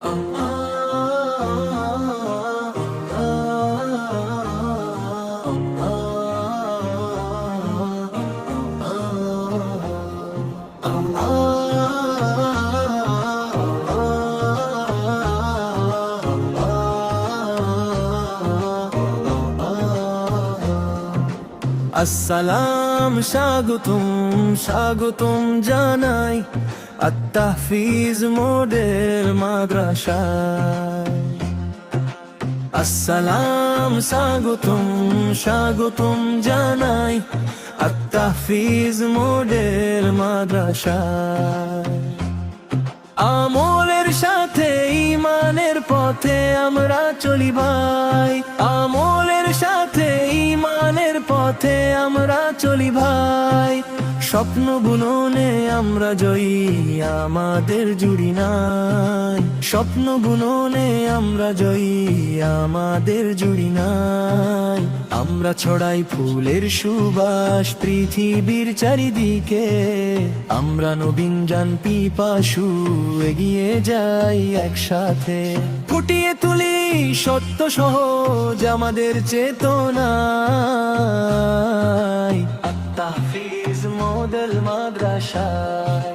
আসসালাম, স্বাগতম স্বাগতম জানাই আত-তাহফিজ মডেল মাদ্রাসায়। আসসালাম, স্বাগতম স্বাগতম জানাই আত-তাহফিজ মডেল মাদ্রাসায়। আমলের সাথে ঈমানের পথে আমরা চলি ভাই, আমলের সাথে ঈমানের পথে আমরা চলি ভাই। স্বপ্ন বুননে আমরা জয়ী, আমাদের জুড়ি নাই। স্বপ্ন বুননে আমরা জয়ী, আমাদের জুড়ি নাই। আমরা ছড়াই ফুলের সুবাস পৃথিবীর চারিদিকে। আমরা নবীন জান পিপাসু, এগিয়ে যাই একসাথে। ফুটিয়ে তুলি সত্য সহজ আমাদের চেতনায়, আত-তাহফিজ মডেল মাদ্রাসায়।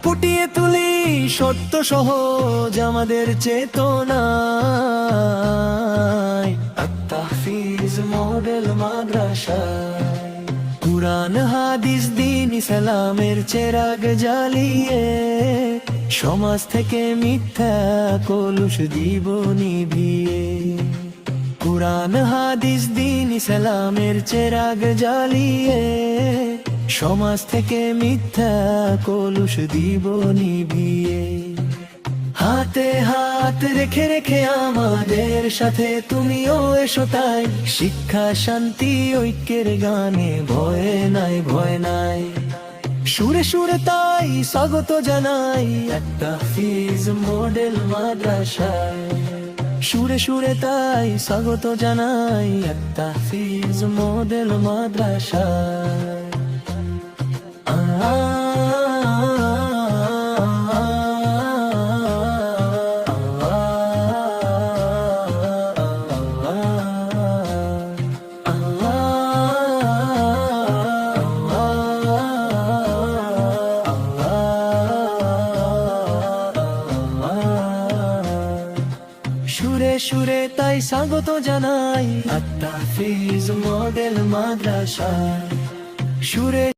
ফুটিয়ে তুলি সত্য সহজ আমাদের চেতনায়, আত-তাহফিজ মডেল মাদ্রাসায়। কুরআন হাদিস দ্বীন ইসলামের চেরাগ জ্বালিয়ে সমাজ থেকে মিথ্যা কলুষ দিব নিভিয়ে। কুরআন হাদিস দ্বীন ইসলামের চেরাগ জ্বালিয়ে সমাজ থেকে মিথ্যা কলুষ দিব নিভিয়ে। হাতে হাত রেখে রেখে আমাদের সাথে তুমিও এসো তাই। শিক্ষা শান্তি ঐক্যের গানে ভয় নাই ভয় নাই। সুরে সুরে তাই স্বাগত জানাই আত-তাহফিজ মডেল মাদ্রাসায়। সুরে সুরে তাই স্বাগত জানাই আত-তাহফিজ মডেল মাদ্রাসায়। সুরে সুরে তাই স্বাগত জানাই আত-তাহফিজ মডেল মাদ্রাসায়। সুরে